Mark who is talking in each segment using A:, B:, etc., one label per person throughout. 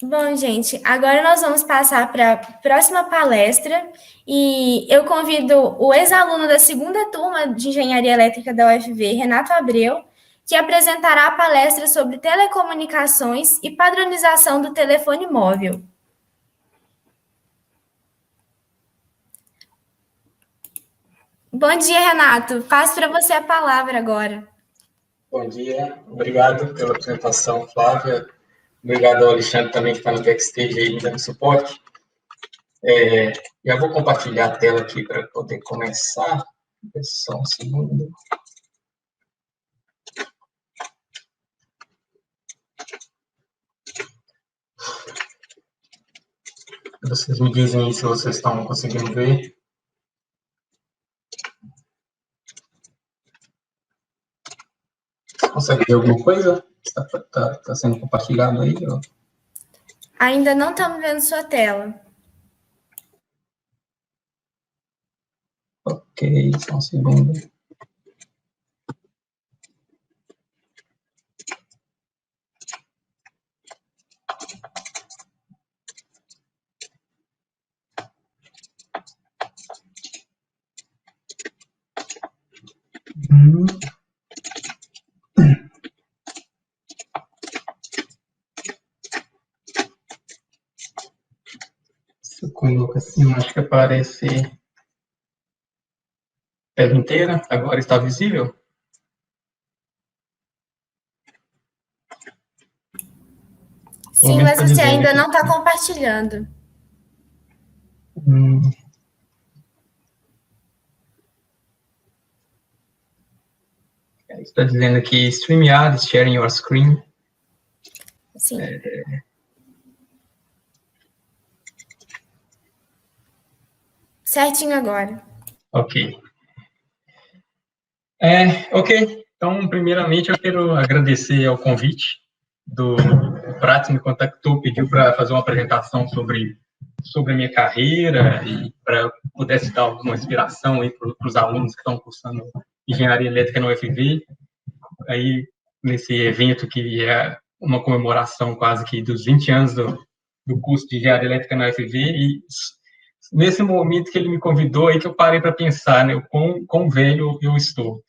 A: Bom, gente, agora nós vamos passar para a próxima palestra e eu convido o ex-aluno da segunda turma de Engenharia Elétrica da UFV, Renato Abreu, que apresentará a palestra sobre telecomunicações e padronização do telefone móvel. Bom dia, Renato. Passo para você a palavra agora.
B: Bom dia, obrigado pela apresentação, Flávia. Obrigado ao Alexandre também que está no backstage aí, me dando suporte. Já vou compartilhar a tela aqui para poder começar. Só um segundo. Vocês me dizem aí se vocês estão conseguindo ver. Você consegue ver alguma coisa? Está sendo compartilhado aí? Ó.
A: Ainda não estamos vendo sua tela.
B: Ok, só um segundo. Se eu coloco assim, acho que aparece a tela inteira. Agora está visível?
A: Sim, mas você ainda não está compartilhando.
B: Está dizendo aqui, StreamYard is sharing your screen.
A: Sim. Certinho agora.
B: Ok. Ok. Então, primeiramente, eu quero agradecer ao convite do Prato, me contactou, pediu para fazer uma apresentação sobre a minha carreira e para eu pudesse dar alguma inspiração aí para os alunos que estão cursando Engenharia Elétrica na UFV. Aí, nesse evento que é uma comemoração quase que dos 20 anos do curso de Engenharia Elétrica na UFV, e nesse momento que ele me convidou, aí que eu parei para pensar, né, o quão velho eu estou.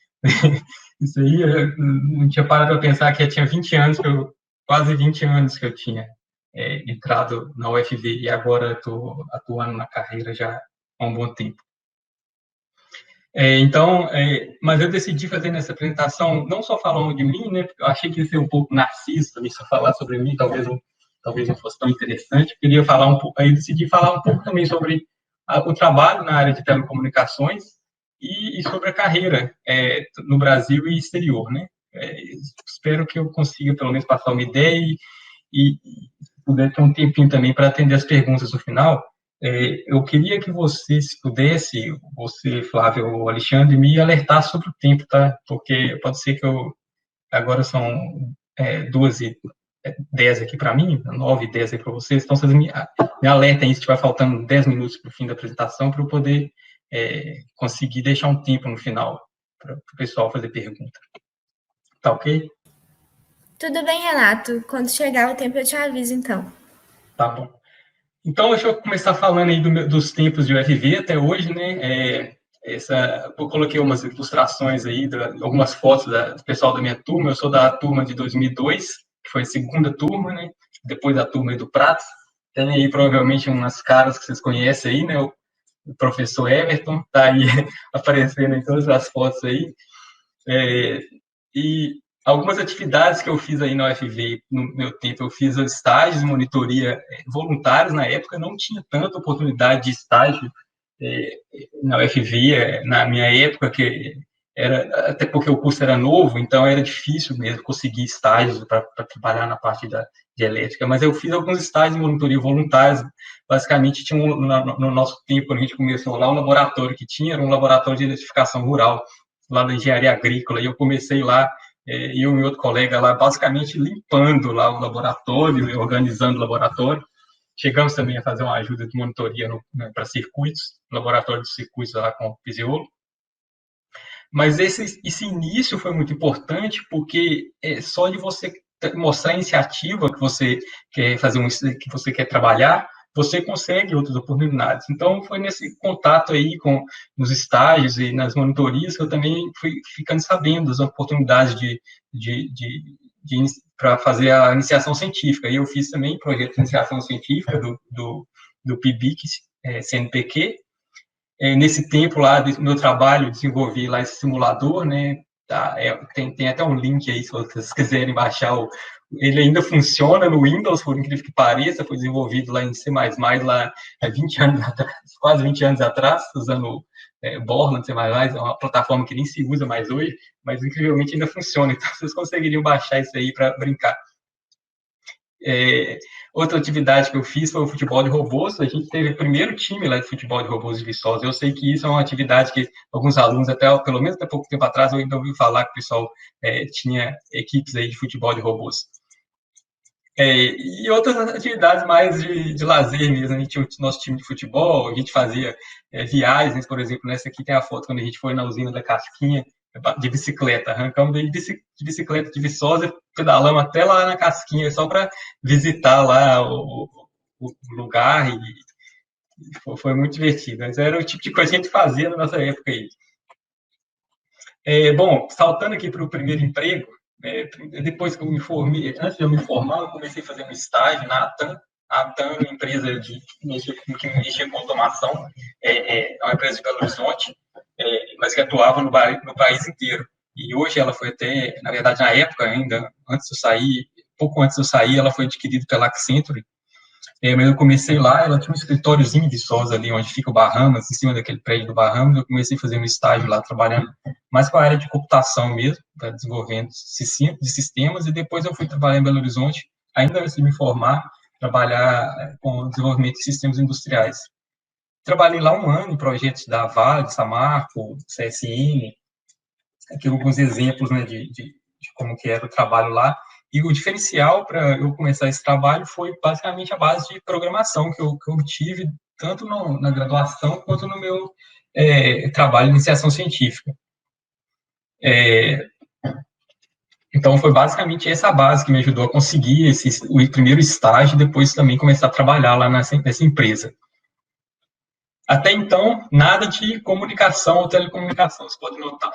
B: Isso aí, eu não tinha parado para pensar que eu tinha 20 anos, quase 20 anos que eu tinha entrado na UFV, e agora estou atuando na carreira já há um bom tempo. Mas eu decidi fazer nessa apresentação, não só falando de mim, né, porque eu achei que ia ser um pouco narciso também, só falar sobre mim, talvez não fosse tão interessante. Eu queria falar um pouco, aí decidi falar um pouco também sobre o trabalho na área de telecomunicações e sobre a carreira no Brasil e exterior, né. Espero que eu consiga, pelo menos, passar uma ideia e puder ter um tempinho também para atender as perguntas no final. Eu queria que você, se pudesse, você, Flávio ou Alexandre, me alertar sobre o tempo, tá? Porque pode ser que agora são 2h10 aqui para mim, 9h10 aí para vocês, então vocês me alertem se estiver faltando 10 minutos para o fim da apresentação, para eu poder conseguir deixar um tempo no final para o pessoal fazer pergunta. Tá ok?
A: Tudo bem, Renato. Quando chegar o tempo eu te aviso, então.
B: Tá bom. Então, deixa eu começar falando aí dos tempos de UFV até hoje, né? Eu coloquei umas ilustrações aí, algumas fotos do pessoal da minha turma. Eu sou da turma de 2002, que foi a segunda turma, né? Depois da turma aí do Prato. Tem aí provavelmente umas caras que vocês conhecem aí, né? O professor Everton tá aí aparecendo em todas as fotos aí. E algumas atividades que eu fiz aí na UFV no meu tempo, eu fiz estágios de monitoria voluntários na época, não tinha tanta oportunidade de estágio na UFV, na minha época, até porque o curso era novo, então era difícil mesmo conseguir estágios para trabalhar na parte de elétrica, mas eu fiz alguns estágios de monitoria voluntários, basicamente tinha no nosso tempo, quando a gente começou lá, um laboratório que tinha, era um laboratório de eletrificação rural, lá da engenharia agrícola, e eu comecei lá, eu e um outro colega lá, basicamente limpando lá o laboratório, organizando o laboratório. Chegamos também a fazer uma ajuda de monitoria para circuitos, laboratório de circuitos lá com o Pisiolo. Mas esse início foi muito importante, porque só de você mostrar a iniciativa que você quer fazer, que você quer trabalhar, você consegue outras oportunidades. Então, foi nesse contato aí nos estágios e nas monitorias que eu também fui ficando sabendo das oportunidades para fazer a iniciação científica. E eu fiz também projeto de iniciação científica do PIBIC, CNPq. Nesse tempo lá do meu trabalho, desenvolvi lá esse simulador, né? Tá, tem até um link aí, se vocês quiserem baixar. Ele ainda funciona no Windows, por incrível que pareça, foi desenvolvido lá em C++, lá há 20 anos atrás, quase 20 anos atrás, usando Borland, C++, é uma plataforma que nem se usa mais hoje, mas incrivelmente ainda funciona, então vocês conseguiriam baixar isso aí para brincar. Outra atividade que eu fiz foi o futebol de robôs. A gente teve o primeiro time lá de futebol de robôs de Viçosa. Eu sei que isso é uma atividade que alguns alunos, pelo menos até pouco tempo atrás, eu ainda ouvi falar que o pessoal tinha equipes aí de futebol de robôs. E outras atividades mais de lazer mesmo. A gente tinha o nosso time de futebol, a gente fazia viagens, por exemplo, nessa aqui tem a foto quando a gente foi na usina da Casquinha, de bicicleta, arrancamos de bicicleta de Viçosa, pedalamos até lá na Casquinha, só para visitar lá o lugar, e foi muito divertido. Mas era o tipo de coisa que a gente fazia na nossa época aí. Bom, saltando aqui para o primeiro emprego, depois que eu me formei, antes de eu me formar, eu comecei a fazer um estágio na ATAM. A ATAM é uma empresa que mexia com automação, é uma empresa de Belo Horizonte, mas que atuava no país inteiro. E hoje ela foi até, na verdade, na época ainda, pouco antes de eu sair, ela foi adquirida pela Accenture. Mas eu comecei lá, ela tinha um escritóriozinho de Viçosa ali, onde fica o Bahamas, em cima daquele prédio do Bahamas. Eu comecei a fazer um estágio lá, trabalhando mais com a área de computação mesmo, desenvolvendo de sistemas, e depois eu fui trabalhar em Belo Horizonte, ainda antes de me formar, trabalhar com o desenvolvimento de sistemas industriais. Trabalhei lá 1 ano em projetos da Vale, Samarco, CSN, aqui alguns exemplos, né, de como que era o trabalho lá. E o diferencial para eu começar esse trabalho foi basicamente a base de programação que eu tive, tanto na graduação quanto no meu trabalho de iniciação científica. Então, foi basicamente essa base que me ajudou a conseguir o primeiro estágio e depois também começar a trabalhar lá nessa empresa. Até então, nada de comunicação ou telecomunicação, você pode notar.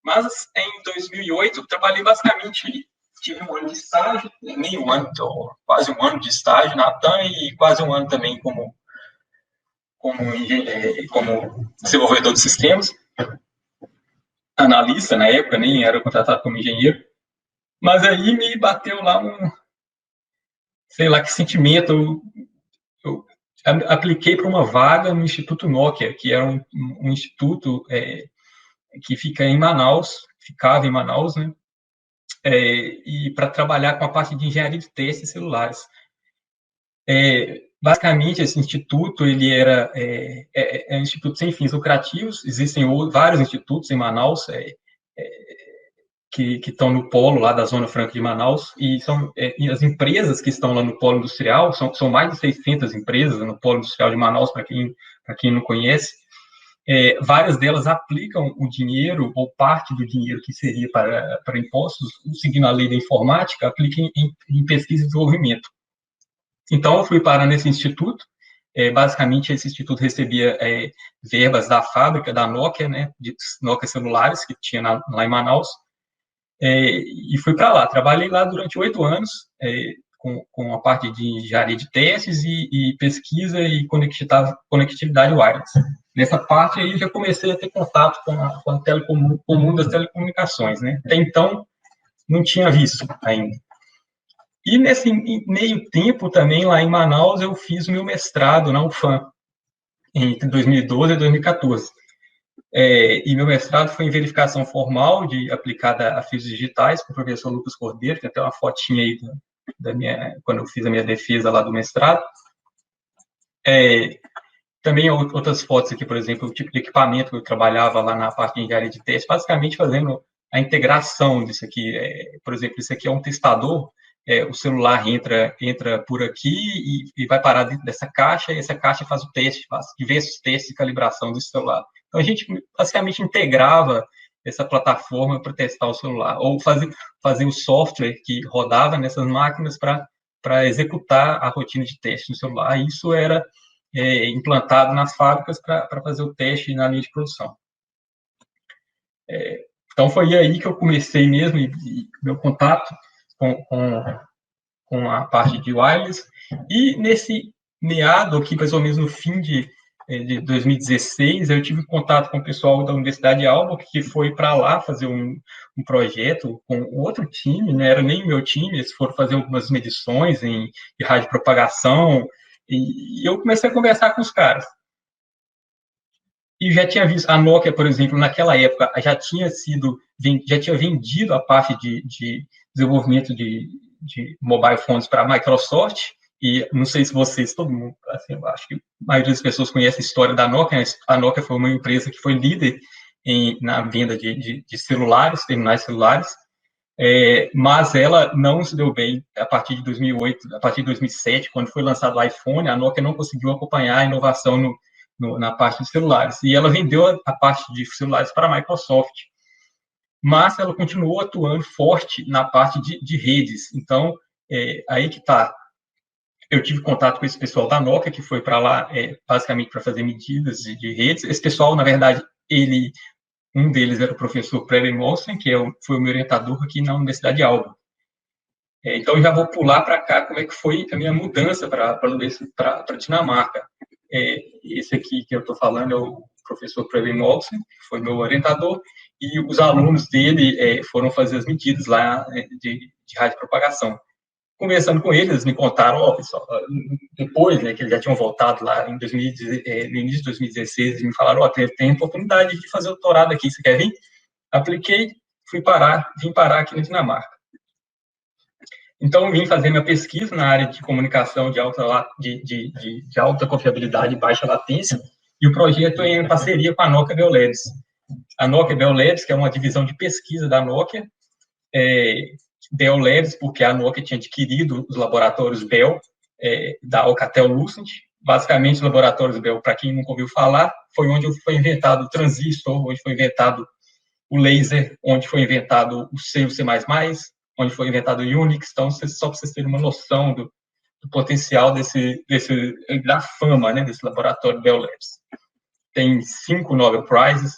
B: Mas, em 2008, eu trabalhei basicamente, tive 1 ano de estágio, meio ano, então, quase 1 ano de estágio na ATAM e quase 1 ano também como desenvolvedor de sistemas. Analista, na época, nem era contratado como engenheiro. Mas aí me bateu lá sei lá que sentimento. Eu apliquei para uma vaga no Instituto Nokia, que era um instituto que ficava em Manaus, né? E para trabalhar com a parte de engenharia de testes celulares. Basicamente, esse instituto, ele é um instituto sem fins lucrativos. Existem vários institutos em Manaus, que estão no polo lá da Zona Franca de Manaus, e as empresas que estão lá no polo industrial, são mais de 600 empresas no polo industrial de Manaus, para quem não conhece. Várias delas aplicam o dinheiro, ou parte do dinheiro que seria para impostos, seguindo a lei da informática, aplicam em pesquisa e desenvolvimento. Então, eu fui parar nesse instituto. Basicamente, esse instituto recebia verbas da fábrica da Nokia, né, de Nokia celulares, que tinha lá em Manaus, e fui para lá. Trabalhei lá durante 8 anos, com a parte de engenharia de testes e pesquisa e conectividade wireless. Nessa parte aí, já comecei a ter contato com o mundo das telecomunicações, né? Até então, não tinha visto ainda. E nesse meio tempo também, lá em Manaus, eu fiz o meu mestrado na UFAM, entre 2012 e 2014. E meu mestrado foi em verificação formal aplicada a fios digitais, com o professor Lucas Cordeiro, tem até uma fotinha aí quando eu fiz a minha defesa lá do mestrado. Também outras fotos aqui, por exemplo, o tipo de equipamento que eu trabalhava lá na parte de engenharia de teste, basicamente fazendo a integração disso aqui. Por exemplo, isso aqui é um testador, o celular entra por aqui e vai parar dentro dessa caixa, e essa caixa faz o teste, faz diversos testes de calibração desse celular. Então, a gente basicamente integrava essa plataforma para testar o celular, ou fazer o software que rodava nessas máquinas para executar a rotina de teste no celular. Isso era implantado nas fábricas para fazer o teste na linha de produção. Então, foi aí que eu comecei mesmo, e meu contato com a parte de wireless, e nesse meado aqui, mais ou menos no fim de 2016, eu tive contato com o pessoal da Universidade de Alba, que foi para lá fazer um projeto com outro time, não era nem o meu time, eles foram fazer algumas medições de radiopropagação, e eu comecei a conversar com os caras. E já tinha visto, a Nokia, por exemplo, naquela época, já tinha vendido a parte de desenvolvimento de mobile phones para a Microsoft, e não sei se vocês, todo mundo, assim, eu acho que a maioria das pessoas conhece a história da Nokia, né? A Nokia foi uma empresa que foi líder na venda de celulares, terminais celulares, mas ela não se deu bem a partir de 2008, a partir de 2007, quando foi lançado o iPhone, a Nokia não conseguiu acompanhar a inovação na parte de celulares, e ela vendeu a parte de celulares para a Microsoft, mas ela continuou atuando forte na parte de redes. Então, aí que está. Eu tive contato com esse pessoal da Nokia, que foi para lá basicamente para fazer medidas de redes. Esse pessoal, na verdade, um deles era o professor Preben Molsen, que foi o meu orientador aqui na Universidade de Alba. Então, eu já vou pular para cá, como é que foi a minha mudança para a Dinamarca. Esse aqui que eu estou falando é o professor Preben Molsen, que foi meu orientador, e os alunos dele foram fazer as medidas lá de radiopropagação. Conversando com eles me contaram, pessoal, depois, né, que eles já tinham voltado lá no início de 2016, eles me falaram, tem oportunidade de fazer o doutorado aqui, você quer vir? Apliquei, vim parar aqui na Dinamarca. Então, vim fazer minha pesquisa na área de comunicação de alta confiabilidade e baixa latência, e o projeto é em parceria com a Nokia Bell Labs. A Nokia Bell Labs, que é uma divisão de pesquisa da Nokia, Bell Labs, porque a Nokia tinha adquirido os laboratórios Bell, da Alcatel-Lucent. Basicamente, os laboratórios Bell, para quem nunca ouviu falar, foi onde foi inventado o transistor, onde foi inventado o laser, onde foi inventado o C e o C++, onde foi inventado o Unix. Então, só para vocês terem uma noção do potencial da fama, né, desse laboratório Bell Labs. Tem 5 Nobel Prizes,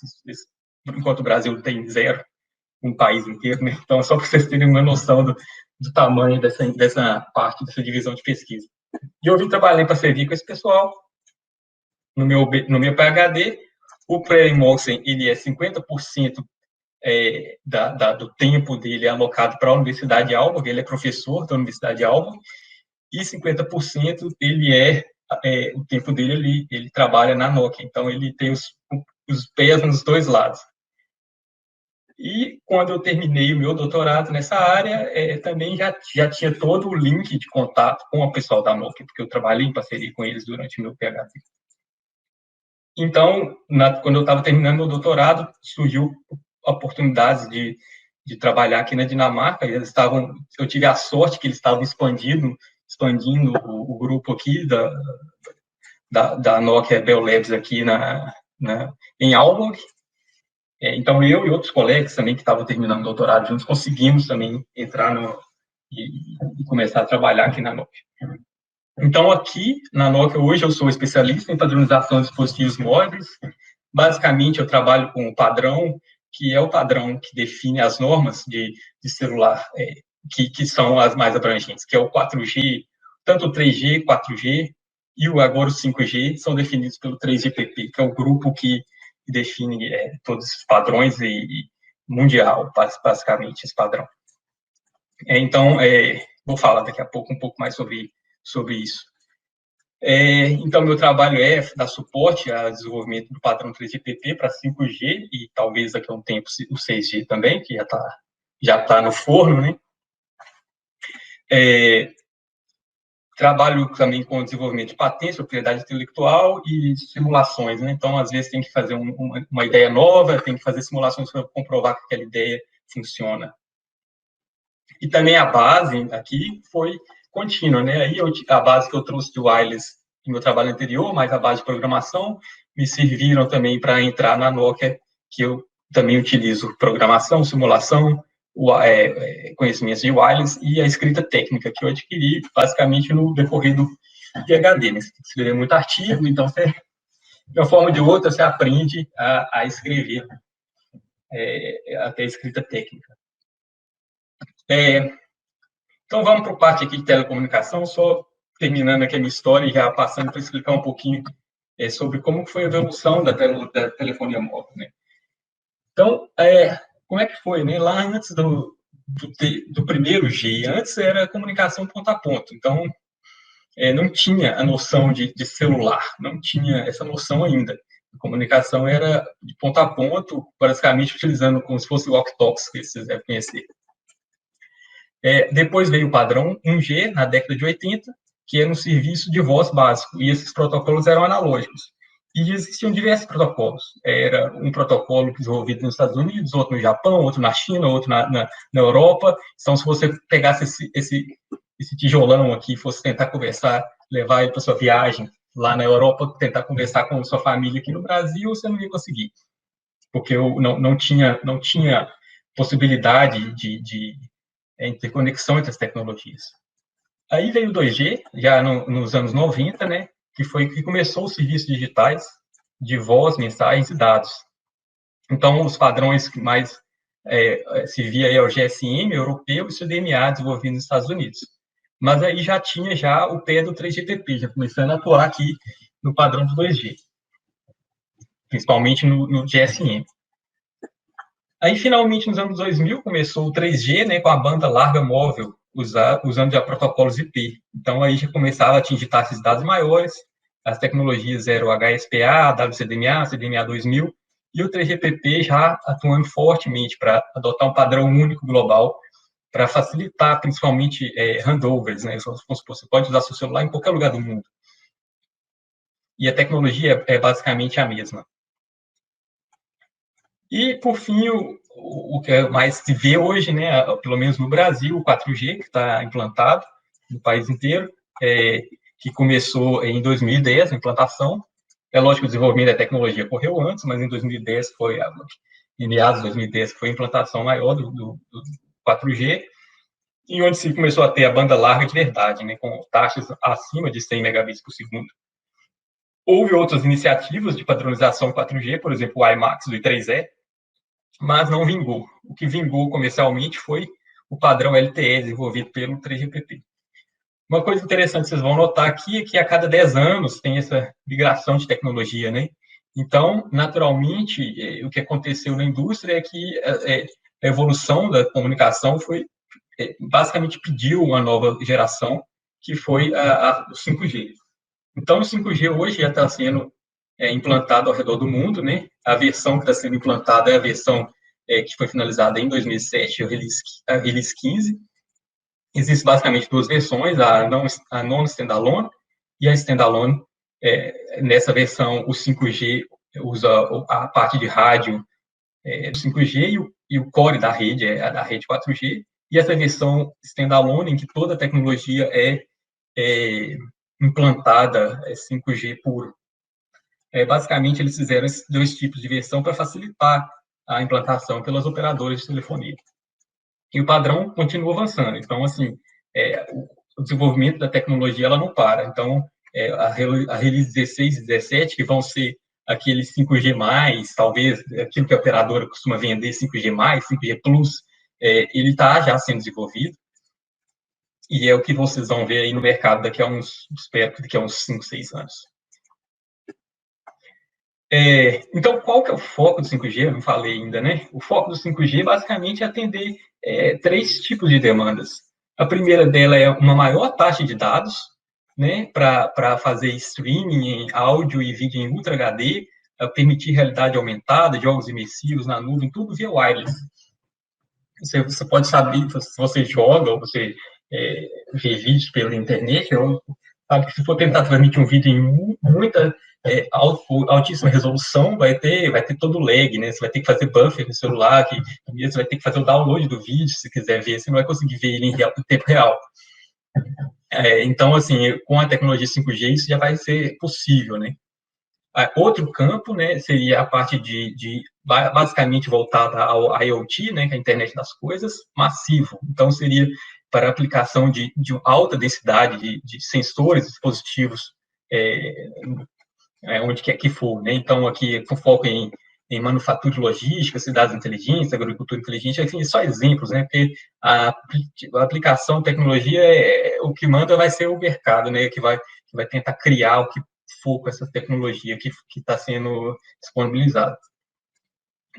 B: enquanto o Brasil tem 0, um país inteiro, né? Então, só para vocês terem uma noção do tamanho dessa parte, dessa divisão de pesquisa. E eu vim trabalhar para servir com esse pessoal. No meu PhD, o Preben Molsen, ele é 50% do tempo dele é alocado para a Universidade de Aalborg, ele é professor da Universidade de Aalborg, e 50% o tempo dele ele trabalha na Nokia, então ele tem os pés nos dois lados. E quando eu terminei o meu doutorado nessa área, também já tinha todo o link de contato com o pessoal da Nokia, porque eu trabalhei em parceria com eles durante o meu PhD. Então, quando eu estava terminando meu doutorado, surgiu oportunidades de trabalhar aqui na Dinamarca. Eu tive a sorte que eles estavam expandindo o grupo aqui da Nokia Bell Labs aqui em Aalborg. Então, eu e outros colegas também que estavam terminando o doutorado juntos, conseguimos também entrar e começar a trabalhar aqui na Nokia. Então, aqui na Nokia, hoje eu sou especialista em padronização de dispositivos móveis. Basicamente, eu trabalho com o padrão, que é o padrão que define as normas de celular, que são as mais abrangentes, que é o 4G, tanto o 3G, 4G e agora o 5G, são definidos pelo 3GPP, que é o grupo que define todos esses padrões e mundial, basicamente, esse padrão. Então, vou falar daqui a pouco um pouco mais sobre isso. Então, meu trabalho é dar suporte ao desenvolvimento do padrão 3GPP para 5G e talvez daqui a um tempo o 6G também, que já tá no forno, né? Trabalho também com desenvolvimento de patentes, propriedade intelectual e simulações, né? Então, às vezes, tem que fazer uma ideia nova, tem que fazer simulações para comprovar que aquela ideia funciona. E também a base aqui foi contínua, né? Aí a base que eu trouxe de wireless no meu trabalho anterior, mas a base de programação, me serviram também para entrar na Nokia, que eu também utilizo programação, simulação, conhecimentos de wireless e a escrita técnica, que eu adquiri basicamente no decorrer do PhD, né? Você tem que escrever muito artigo, então você, de uma forma ou de outra, você aprende a escrever até a escrita técnica. Então, vamos para a parte aqui de telecomunicação, só terminando aqui a minha história e já passando para explicar um pouquinho sobre como foi a evolução da telefonia móvel, né? Então, como é que foi, né? Lá antes do primeiro G, antes era comunicação ponto a ponto, então não tinha a noção de celular, não tinha essa noção ainda. A comunicação era de ponto a ponto, basicamente utilizando como se fosse o walkie-talkies, que vocês devem conhecer. Depois veio o padrão 1G, na década de 80, que era um serviço de voz básico, e esses protocolos eram analógicos. E existiam diversos protocolos. Era um protocolo desenvolvido nos Estados Unidos, outro no Japão, outro na China, outro na Europa. Então, se você pegasse esse tijolão aqui, fosse tentar conversar, levar ele para sua viagem lá na Europa, tentar conversar com sua família aqui no Brasil, você não ia conseguir, porque não tinha possibilidade de interconexão entre as tecnologias. Aí veio o 2G, já nos anos 90, né, que foi que começou os serviços digitais de voz, mensagens e dados. Então, os padrões que mais se via aí é o GSM europeu e o CDMA desenvolvido nos Estados Unidos. Mas aí já tinha o pé do 3GPP, já começando a atuar aqui no padrão do 2G, principalmente no GSM. Aí, finalmente, nos anos 2000, começou o 3G, né, com a banda larga móvel, usando já protocolos IP. Então, aí já começava a atingir taxas de dados maiores, as tecnologias eram o HSPA, WCDMA, CDMA 2000, e o 3GPP já atuando fortemente para adotar um padrão único global, para facilitar, principalmente, handovers, né? Você pode usar seu celular em qualquer lugar do mundo. E a tecnologia é basicamente a mesma. E, por fim, o que mais se vê hoje, né, pelo menos no Brasil, o 4G, que está implantado no país inteiro, que começou em 2010, a implantação. É lógico que o desenvolvimento da tecnologia ocorreu antes, mas em 2010 em meados de 2010, foi a implantação maior do 4G, e onde se começou a ter a banda larga de verdade, né, com taxas acima de 100 megabits por segundo. Houve outras iniciativas de padronização 4G, por exemplo, o IMAX do I3E, mas não vingou. O que vingou comercialmente foi o padrão LTE desenvolvido pelo 3GPP. Uma coisa interessante que vocês vão notar aqui é que a cada 10 anos tem essa migração de tecnologia, né? Então, naturalmente, o que aconteceu na indústria é que a evolução da comunicação basicamente pediu uma nova geração, que foi o 5G. Então, o 5G hoje já está sendo implantado ao redor do mundo, né? A versão que está sendo implantada é a versão que foi finalizada em 2007, a Release 15. Existem basicamente duas versões, a non-standalone e a standalone. Nessa versão, o 5G usa a parte de rádio do 5G e o core da rede é a da rede 4G. E essa versão standalone, em que toda a tecnologia é implantada 5G puro. Basicamente, eles fizeram esses dois tipos de versão para facilitar a implantação pelas operadoras de telefonia. E o padrão continua avançando. Então, assim, o desenvolvimento da tecnologia ela não para. Então, a Release 16 e 17, que vão ser aqueles 5G+, talvez aquilo que a operadora costuma vender, 5G+, 5G+, ele está já sendo desenvolvido. E é o que vocês vão ver aí no mercado daqui a espero que daqui a uns 5, 6 anos. Então, qual que é o foco do 5G? Eu não falei ainda, né? O foco do 5G, basicamente, é atender 3 tipos de demandas. A primeira dela é uma maior taxa de dados, né? Para fazer streaming em áudio e vídeo em Ultra HD, permitir realidade aumentada, jogos imersivos na nuvem, tudo via wireless. Você pode saber, se você joga ou você vê vídeos pela internet, sabe que se for tentar transmitir um vídeo em muita altíssima resolução, vai ter todo o lag, né? Você vai ter que fazer buffer no celular, você vai ter que fazer o download do vídeo, se quiser ver, você não vai conseguir ver ele em tempo real. Então, assim, com a tecnologia 5G, isso já vai ser possível, né? Outro campo, né, seria a parte basicamente voltada ao IoT, né, que é a internet das coisas, massivo. Então, seria para aplicação de alta densidade de sensores, dispositivos, onde quer que for, né? Então, aqui, com foco em manufatura e logística, cidades inteligentes, agricultura inteligente, assim, só exemplos, né? Porque a aplicação de tecnologia, o que manda vai ser o mercado, né? Que vai tentar criar o que for com essa tecnologia que está sendo disponibilizada.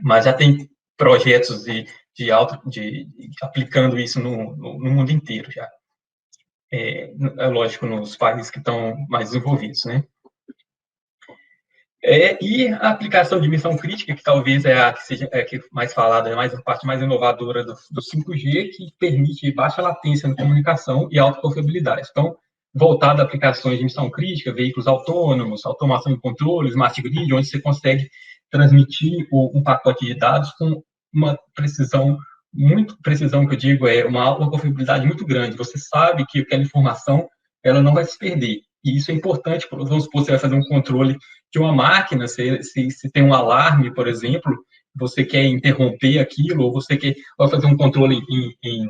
B: Mas já tem projetos aplicando isso no mundo inteiro já. É lógico, nos países que estão mais desenvolvidos, né? E a aplicação de missão crítica, que talvez é a que seja que mais falada, é a parte mais inovadora do 5G, que permite baixa latência na comunicação e alta confiabilidade. Então, voltada a aplicações de missão crítica, veículos autônomos, automação de controle, smart grid, onde você consegue transmitir um pacote de dados com uma precisão, que eu digo, uma confiabilidade muito grande. Você sabe que aquela informação ela não vai se perder. E isso é importante, vamos supor, você vai fazer um controle de uma máquina, se tem um alarme, por exemplo, você quer interromper aquilo, ou você vai fazer um controle em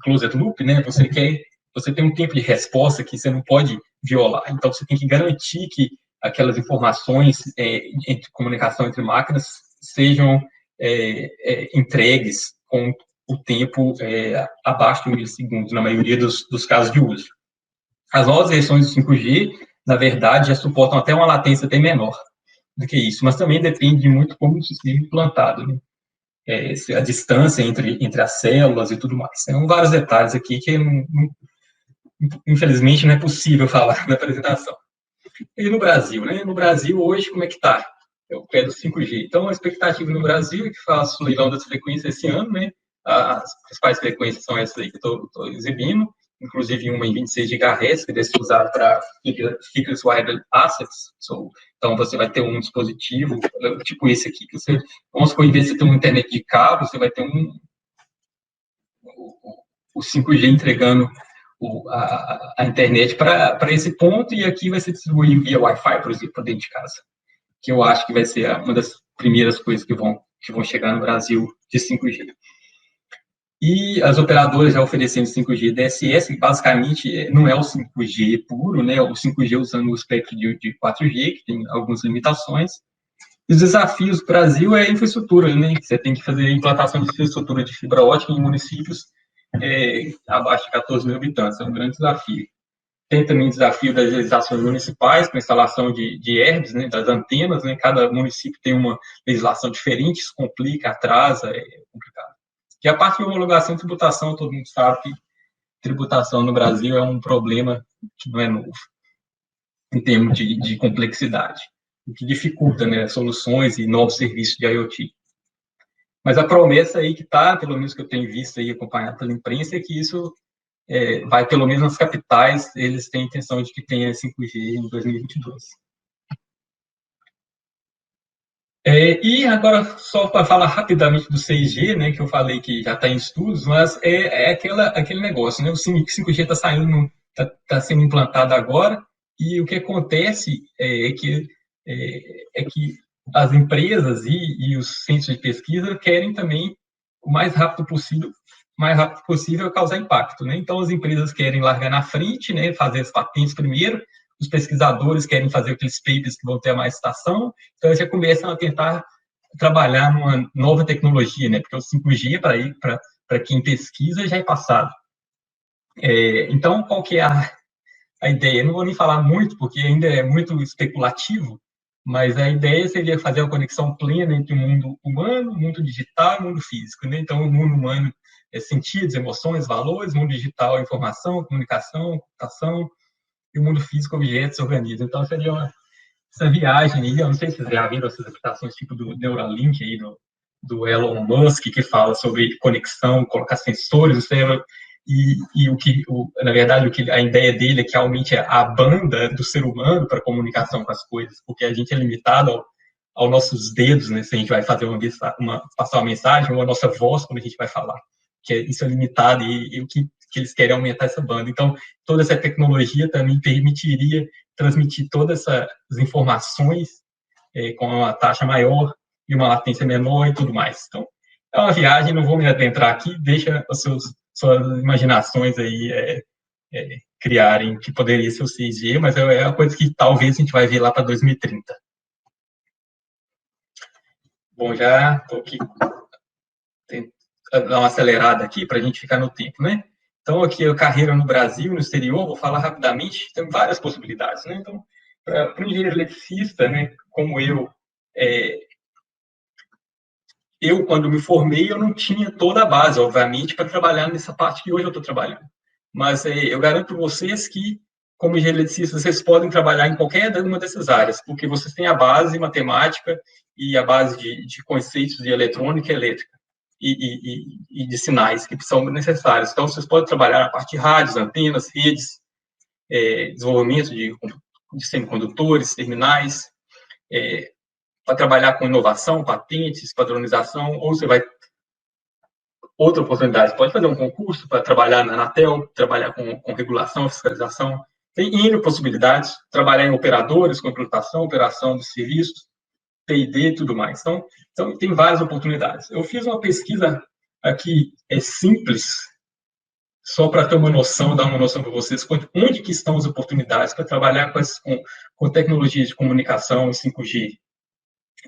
B: closed loop, né? Você tem um tempo de resposta que você não pode violar. Então, você tem que garantir que aquelas informações entre comunicação entre máquinas sejam entregues com o tempo abaixo de 1 milissegundos, na maioria dos casos de uso. As novas versões do 5G, na verdade, já suportam até uma latência até menor do que isso, mas também depende muito como o sistema é implantado, né? A distância entre as células e tudo mais. São vários detalhes aqui que, infelizmente, não é possível falar na apresentação. E no Brasil, né? No Brasil, hoje, como é que está? É o pé do 5G. Então, a expectativa no Brasil é que faça o leilão das frequências esse ano, né? As principais frequências são essas aí que eu estou exibindo, inclusive uma em 26 GHz, que deve ser usada para Fixed Wireless Access. Então, você vai ter um dispositivo, tipo esse aqui, que você, vamos supor, em vez de você ter uma internet de cabo, você vai ter o 5G entregando a internet para esse ponto, e aqui vai ser distribuído via Wi-Fi, por exemplo, dentro de casa, que eu acho que vai ser uma das primeiras coisas que vão chegar no Brasil de 5G. E as operadoras já oferecendo 5G DSS, que basicamente não é o 5G puro, né? O 5G usando o espectro de 4G, que tem algumas limitações. E os desafios do Brasil é a infraestrutura, né? Você tem que fazer implantação de infraestrutura de fibra ótica em municípios abaixo de 14 mil habitantes, é um grande desafio. Tem também o desafio das legislações municipais, com a instalação de ERBs, né, das antenas, né? Cada município tem uma legislação diferente, isso complica, atrasa, é complicado. E a parte de homologação e tributação, todo mundo sabe que tributação no Brasil é um problema que não é novo, em termos de complexidade, o que dificulta, né, soluções e novos serviços de IoT. Mas a promessa aí que está, pelo menos que eu tenho visto aí, acompanhado pela imprensa, é que isso vai, pelo menos nas capitais, eles têm a intenção de que tenha 5G em 2022. E agora, só para falar rapidamente do 6G, né, que eu falei que já está em estudos, mas aquele negócio, né, o 5G está sendo implantado agora, e o que acontece é que as empresas e os centros de pesquisa querem também, o mais rápido possível, causar impacto, né? Então, as empresas querem largar na frente, né, fazer as patentes primeiro, os pesquisadores querem fazer aqueles papers que vão ter mais citação, então eles já começam a tentar trabalhar numa nova tecnologia, né? Porque o 5G, para quem pesquisa, já é passado. Então, qual que é a ideia? Eu não vou nem falar muito, porque ainda é muito especulativo, mas a ideia seria fazer a conexão plena entre o mundo humano, o mundo digital e o mundo físico, né? Então, o mundo humano é sentidos, emoções, valores, o mundo digital é informação, comunicação, computação, e o mundo físico, objetos, organismos. Então, seria essa viagem aí, eu não sei se vocês já viram essas aplicações tipo do Neuralink aí, do Elon Musk, que fala sobre conexão, colocar sensores no cérebro, na verdade, a ideia dele é que aumente a banda do ser humano para comunicação com as coisas, porque a gente é limitado aos nossos dedos, né, se a gente vai fazer passar uma mensagem, ou a nossa voz quando a gente vai falar, isso é limitado, e o que que eles querem aumentar essa banda. Então, toda essa tecnologia também permitiria transmitir todas essas informações com uma taxa maior e uma latência menor e tudo mais. Então, é uma viagem, não vou me adentrar aqui, deixa suas imaginações aí criarem que poderia ser o 6G, mas é uma coisa que talvez a gente vai ver lá para 2030. Bom, já estou aqui, dar uma acelerada aqui para a gente ficar no tempo, né? Então, aqui a carreira no Brasil, no exterior, vou falar rapidamente, tem várias possibilidades, né? Então, para um engenheiro eletricista, né, como eu, quando me formei, eu não tinha toda a base, obviamente, para trabalhar nessa parte que hoje eu estou trabalhando. Mas eu garanto para vocês que, como engenheiro eletricista, vocês podem trabalhar em qualquer uma dessas áreas, porque vocês têm a base matemática e a base de conceitos de eletrônica e elétrica e de sinais que são necessários. Então, vocês podem trabalhar na parte de rádios, antenas, redes, desenvolvimento de semicondutores, terminais, para trabalhar com inovação, patentes, padronização, ou você vai... Outra oportunidade, pode fazer um concurso para trabalhar na Anatel, trabalhar com regulação, fiscalização. Tem N possibilidades, trabalhar em operadores, com implantação, operação de serviços, P&D e tudo mais. Então, tem várias oportunidades. Eu fiz uma pesquisa aqui, simples, só para ter uma noção, dar uma noção para vocês, onde que estão as oportunidades para trabalhar com tecnologias de comunicação e 5G.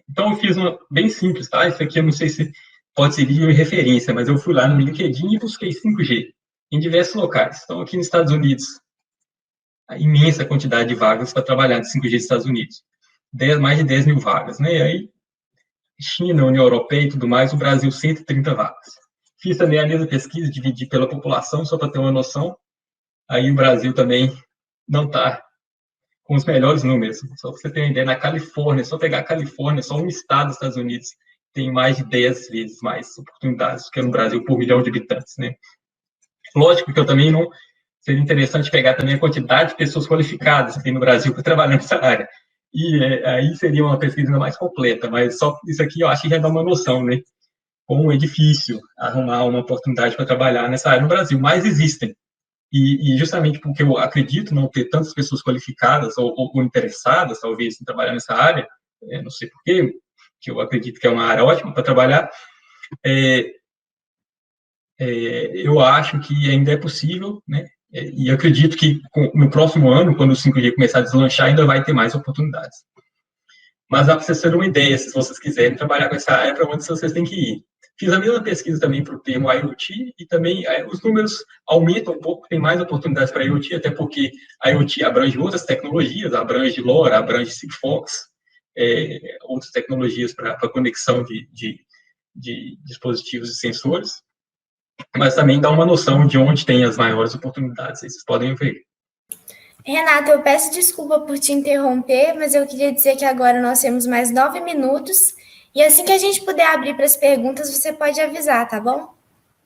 B: Então, eu fiz uma bem simples, tá? Isso aqui eu não sei se pode servir de referência, mas eu fui lá no LinkedIn e busquei 5G em diversos locais. Então, aqui nos Estados Unidos, a imensa quantidade de vagas para trabalhar de 5G nos Estados Unidos. Mais de 10 mil vagas, né? Aí, China, União Europeia e tudo mais, o Brasil, 130 vagas. Fiz também a mesma pesquisa, dividi pela população, só para ter uma noção. Aí o Brasil também não está com os melhores números. Só para você ter uma ideia, na Califórnia, só pegar a Califórnia, só um estado dos Estados Unidos, tem mais de 10 vezes mais oportunidades do que no Brasil por milhão de habitantes, né? Lógico que eu também não... Seria interessante pegar também a quantidade de pessoas qualificadas que tem no Brasil para trabalhar nessa área. E aí seria uma pesquisa ainda mais completa, mas só isso aqui eu acho que já dá uma noção, né? Como é difícil arrumar uma oportunidade para trabalhar nessa área no Brasil, mas existem. E justamente porque eu acredito não ter tantas pessoas qualificadas ou interessadas, talvez, em trabalhar nessa área, não sei porquê, que eu acredito que é uma área ótima para trabalhar, eu acho que ainda é possível, né? E acredito que no próximo ano, quando o 5G começar a deslanchar, ainda vai ter mais oportunidades. Mas dá para vocês terem uma ideia, se vocês quiserem trabalhar com essa área, para onde vocês têm que ir. Fiz a mesma pesquisa também para o termo IoT, e também os números aumentam um pouco, tem mais oportunidades para IoT, até porque a IoT abrange outras tecnologias, abrange LoRa, abrange Sigfox, outras tecnologias para conexão de dispositivos e sensores, mas também dá uma noção de onde tem as maiores oportunidades, aí vocês podem ver.
A: Renato, eu peço desculpa por te interromper, mas eu queria dizer que agora nós temos mais 9 minutos, e assim que a gente puder abrir para as perguntas, você pode avisar, tá bom?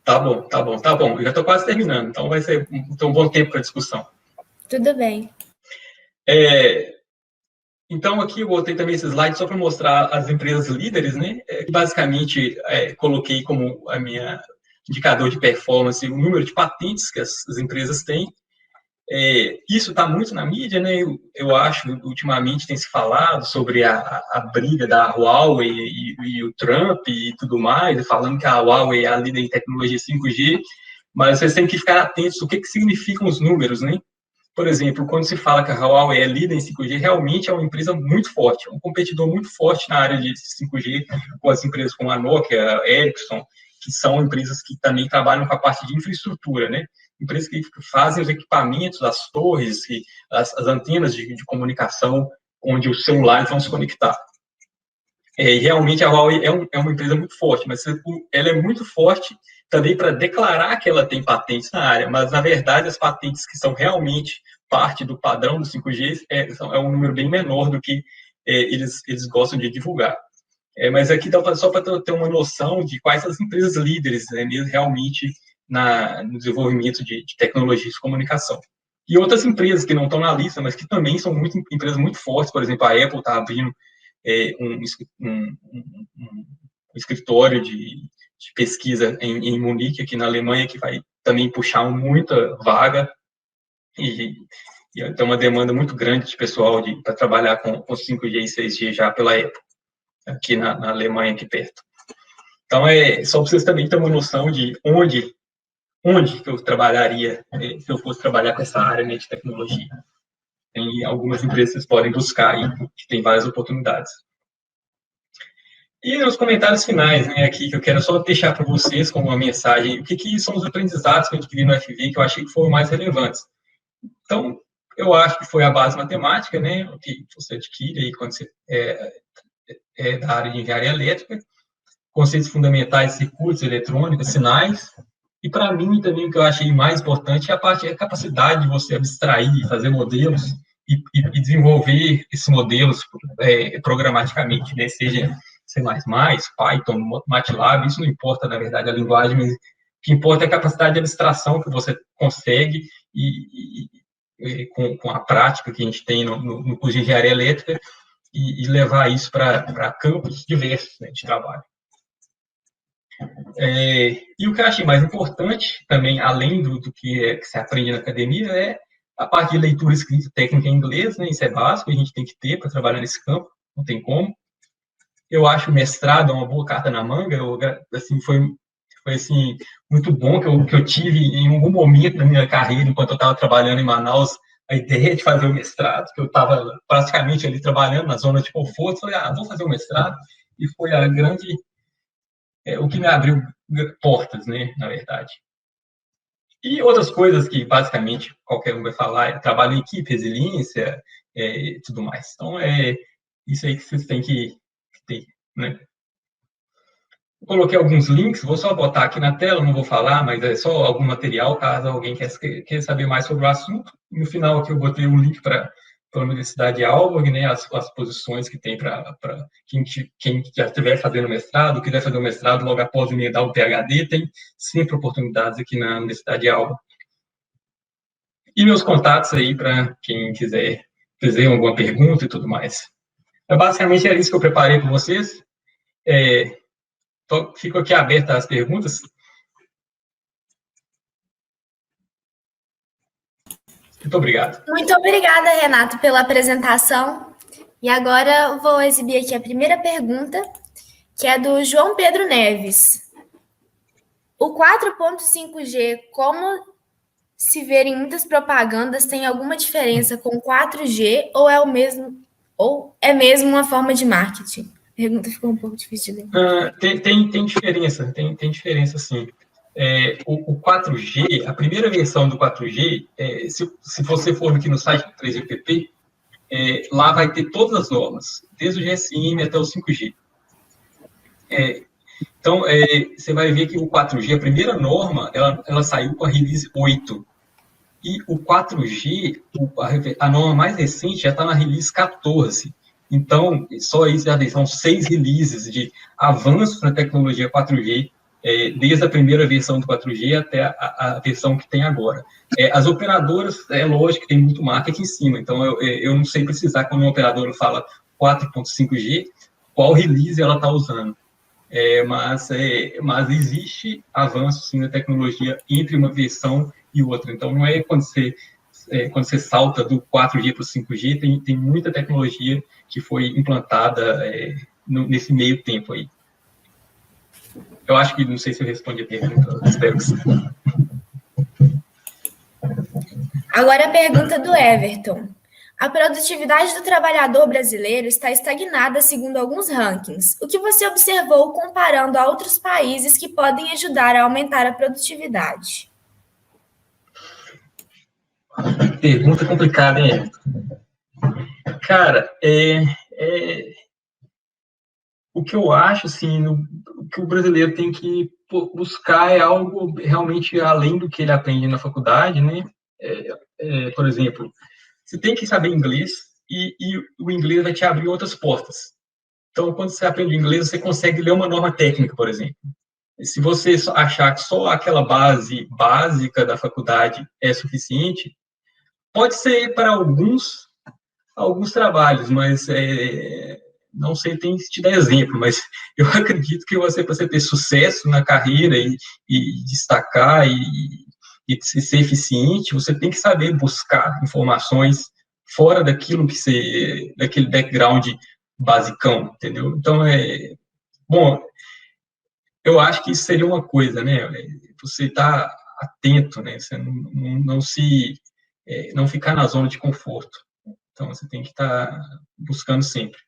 B: Tá bom. Eu já estou quase terminando, então vai ser um bom tempo para discussão.
A: Tudo bem.
B: Então, aqui eu botei também esse slide só para mostrar as empresas líderes, né? Basicamente, coloquei como a minha indicador de performance o número de patentes que as empresas têm. Isso está muito na mídia, né? Eu acho, ultimamente tem se falado sobre a briga da Huawei e o Trump e tudo mais, falando que a Huawei é a líder em tecnologia 5G, mas vocês têm que ficar atentos o que significam os números, né? Por exemplo, quando se fala que a Huawei é líder em 5G, realmente é uma empresa muito forte, um competidor muito forte na área de 5G, com as empresas como a Nokia, a Ericsson, que são empresas que também trabalham com a parte de infraestrutura, né? Empresas que fazem os equipamentos, as torres, as antenas de comunicação, onde os celulares vão se conectar. E realmente a Huawei é uma empresa muito forte, mas ela é muito forte também para declarar que ela tem patentes na área, mas, na verdade, as patentes que são realmente parte do padrão do 5G é um número bem menor do que eles gostam de divulgar. Mas aqui dá só para ter uma noção de quais são as empresas líderes, né, mesmo realmente no desenvolvimento de tecnologias de comunicação. E outras empresas que não estão na lista, mas que também são empresas muito fortes, por exemplo, a Apple está abrindo um escritório de pesquisa em Munique, aqui na Alemanha, que vai também puxar muita vaga e tem uma demanda muito grande de pessoal para trabalhar com 5G e 6G já pela época, aqui na Alemanha, aqui perto. Então, só para vocês também terem uma noção de onde que eu trabalharia se eu fosse trabalhar com essa área, né, de tecnologia. Tem algumas empresas que vocês podem buscar aí, que tem várias oportunidades. E nos comentários finais, né, aqui, que eu quero só deixar para vocês como uma mensagem, o que são os aprendizados que eu adquiri no FV que eu achei que foram mais relevantes. Então, eu acho que foi a base matemática, né, o que você adquire aí quando você é da área de engenharia elétrica, conceitos fundamentais de circuitos, eletrônica, sinais. E, para mim, também, o que eu achei mais importante é a capacidade de você abstrair, fazer modelos e desenvolver esses modelos programaticamente, né? Seja C++, Python, MATLAB, isso não importa, na verdade, a linguagem, mas o que importa é a capacidade de abstração que você consegue com a prática que a gente tem no curso de engenharia elétrica e levar isso para campos diversos, né, de trabalho. E o que eu achei mais importante, também, além do que se aprende na academia, é a parte de leitura, escrita técnica em inglês, né? Isso é básico, a gente tem que ter para trabalhar nesse campo, não tem como. Eu acho o mestrado uma boa carta na manga, assim, foi assim, muito bom que eu tive em algum momento da minha carreira, enquanto eu estava trabalhando em Manaus, a ideia de fazer o mestrado, que eu estava praticamente ali trabalhando na zona de conforto, falei, vou fazer o mestrado, e foi a grande... o que me abriu portas, né, na verdade. E outras coisas que, basicamente, qualquer um vai falar, trabalho em equipe, resiliência, e tudo mais. Então, isso aí que vocês têm que ter, né? Eu coloquei alguns links, vou só botar aqui na tela, não vou falar, mas é só algum material, caso alguém quer saber mais sobre o assunto. E no final aqui eu botei um link para a Universidade de Aalborg, né, as posições que tem para quem já estiver fazendo mestrado, quiser fazer o mestrado logo após emendar o PhD, tem sempre oportunidades aqui na Universidade de Aalborg. E meus contatos aí para quem quiser fazer alguma pergunta e tudo mais. Basicamente era isso que eu preparei para vocês. Fico aqui aberto às perguntas. Muito obrigado.
A: Muito obrigada, Renato, pela apresentação. E agora eu vou exibir aqui a primeira pergunta, que é do João Pedro Neves. O 4.5G, como se ver em muitas propagandas, tem alguma diferença com 4G ou é mesmo uma forma de marketing? A pergunta ficou um pouco difícil de ler.
B: Tem diferença, tem diferença sim. O 4G, a primeira versão do 4G, se você for aqui no site do 3GPP, lá vai ter todas as normas, desde o GSM até o 5G. Então, você vai ver que o 4G, a primeira norma, ela saiu com a release 8. E o 4G, a norma mais recente, já está na release 14. Então, só isso já são 6 releases de avanço na tecnologia 4G, desde a primeira versão do 4G até a versão que tem agora. As operadoras, lógico que tem muito marketing em cima, então eu não sei precisar, quando uma operadora fala 4.5G, qual release ela está usando. Mas existe avanço, sim, na tecnologia entre uma versão e outra. Então, não é quando você salta do 4G para o 5G, tem muita tecnologia que foi implantada nesse meio tempo aí. Eu acho que, não sei se eu respondi a pergunta, espero que sim.
A: Agora a pergunta do Everton. A produtividade do trabalhador brasileiro está estagnada segundo alguns rankings. O que você observou comparando a outros países que podem ajudar a aumentar a produtividade?
B: Pergunta complicada, hein? Cara, o que eu acho, assim, o que o brasileiro tem que buscar é algo realmente além do que ele aprende na faculdade, né? Por exemplo, você tem que saber inglês e o inglês vai te abrir outras portas. Então, quando você aprende inglês, você consegue ler uma norma técnica, por exemplo. Se você achar que só aquela base básica da faculdade é suficiente, pode ser para alguns trabalhos, mas não sei, tem que te dar exemplo, mas eu acredito que para você ter sucesso na carreira e destacar e ser eficiente, você tem que saber buscar informações fora daquilo que você, daquele background basicão, entendeu? Então, bom, eu acho que isso seria uma coisa, né? Você tá atento, né? Você não ficar na zona de conforto. Então, você tem que estar buscando sempre.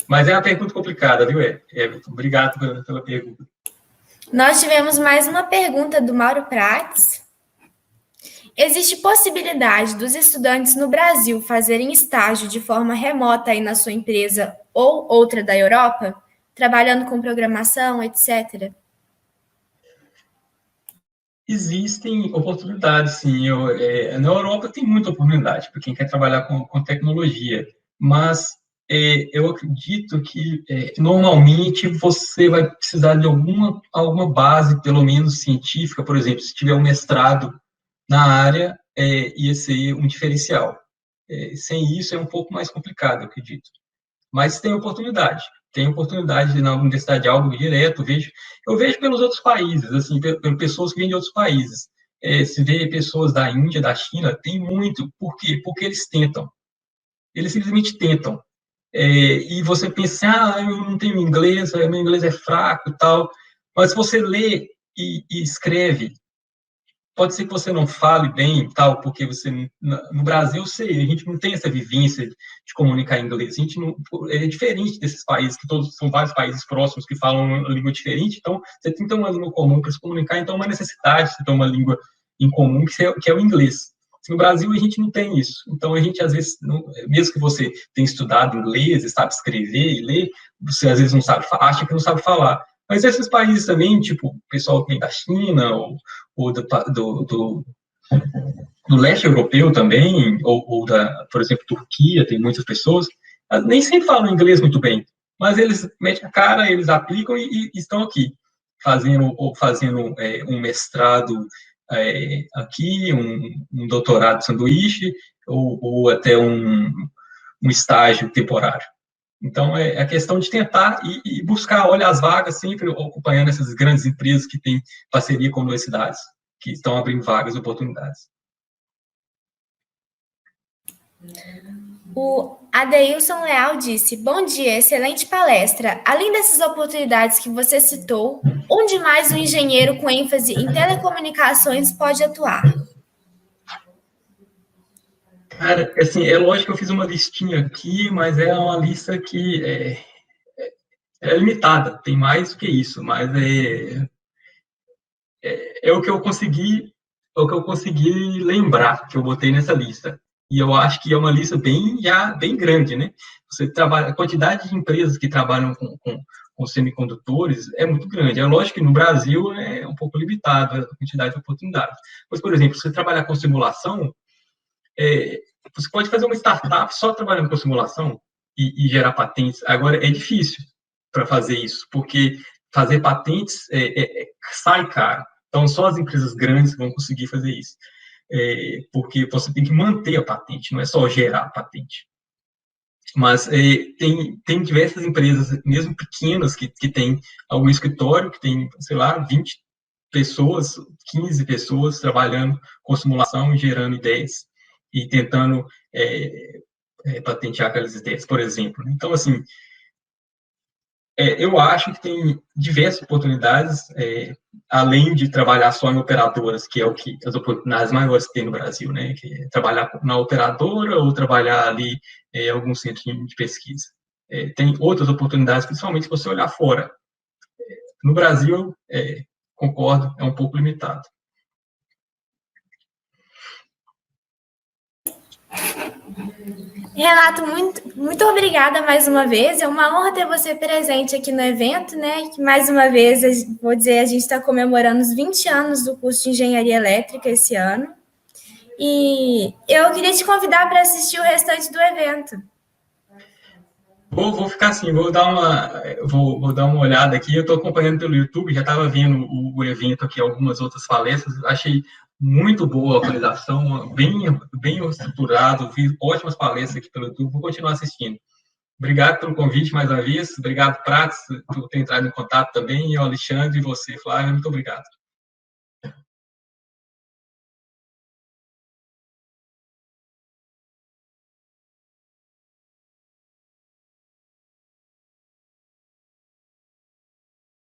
B: Mas é uma pergunta complicada, viu, Everton? Obrigado pela pergunta.
A: Nós tivemos mais uma pergunta do Mauro Prates. Existe possibilidade dos estudantes no Brasil fazerem estágio de forma remota aí na sua empresa ou outra da Europa, trabalhando com programação, etc.?
B: Existem oportunidades, sim. Na Europa tem muita oportunidade para quem quer trabalhar com tecnologia, mas eu acredito que normalmente você vai precisar de alguma base, pelo menos científica, por exemplo, se tiver um mestrado na área, ia ser um diferencial. Sem isso é um pouco mais complicado, eu acredito. Mas tem oportunidade na universidade de algo direto, eu vejo pelos outros países, assim, pelas pessoas que vêm de outros países. Se vê pessoas da Índia, da China, tem muito. Por quê? Porque eles tentam. Eles simplesmente tentam. E você pensa, eu não tenho inglês, meu inglês é fraco e tal. Mas se você lê e escreve, pode ser que você não fale bem, tal, porque no Brasil, a gente não tem essa vivência de comunicar em inglês. A gente não, é diferente desses países, que todos são vários países próximos que falam uma língua diferente, então você tem que ter uma língua comum para se comunicar, então é uma necessidade de ter uma língua em comum, que é o inglês. No Brasil, a gente não tem isso. Então, a gente, às vezes, mesmo que você tenha estudado inglês, e sabe escrever e ler, você, às vezes, não sabe, acha que não sabe falar. Mas esses países também, tipo, o pessoal que vem da China, ou do leste europeu também, ou por exemplo, Turquia, tem muitas pessoas, nem sempre falam inglês muito bem, mas eles metem a cara, eles aplicam e estão aqui, fazendo um mestrado aqui, um doutorado de sanduíche, ou até um estágio temporário. Então, é a questão de tentar e buscar, olha as vagas, sempre acompanhando essas grandes empresas que têm parceria com universidades, que estão abrindo vagas e oportunidades.
A: O Adeilson Leal disse: bom dia, excelente palestra. Além dessas oportunidades que você citou, onde mais um engenheiro com ênfase em telecomunicações pode atuar?
B: Cara, assim, é lógico que eu fiz uma listinha aqui, mas é uma lista que é limitada, tem mais do que isso, mas é o que eu consegui lembrar que eu botei nessa lista. E eu acho que é uma lista bem grande, né? Você trabalha, a quantidade de empresas que trabalham com semicondutores é muito grande. É lógico que no Brasil é um pouco limitado a quantidade de oportunidades. Mas, por exemplo, se você trabalhar com simulação, você pode fazer uma startup só trabalhando com simulação e gerar patentes. Agora, é difícil para fazer isso, porque fazer patentes sai caro. Então, só as empresas grandes vão conseguir fazer isso. Porque você tem que manter a patente, não é só gerar a patente. Mas tem diversas empresas, mesmo pequenas, que têm algum escritório, que tem, sei lá, 20 pessoas, 15 pessoas trabalhando com simulação e gerando ideias e tentando patentear aquelas ideias, por exemplo. Então, assim, eu acho que tem diversas oportunidades, além de trabalhar só em operadoras, que é o que as oportunidades maiores que tem no Brasil, né? Que é trabalhar na operadora ou trabalhar ali em algum centro de pesquisa. Tem outras oportunidades, principalmente se você olhar fora. No Brasil, concordo, é um pouco limitado.
A: Renato, muito obrigada mais uma vez. É uma honra ter você presente aqui no evento, né? Que mais uma vez, vou dizer, a gente está comemorando os 20 anos do curso de Engenharia Elétrica esse ano. E eu queria te convidar para assistir o restante do evento.
B: Vou ficar assim, vou dar uma olhada aqui. Eu estou acompanhando pelo YouTube, já estava vendo o evento aqui, algumas outras palestras. Achei muito boa a atualização, bem estruturado. Fiz ótimas palestras aqui pelo YouTube. Vou continuar assistindo. Obrigado pelo convite mais uma vez. Obrigado, Prates, por ter entrado em contato também. E o Alexandre e você, Flávia, muito obrigado.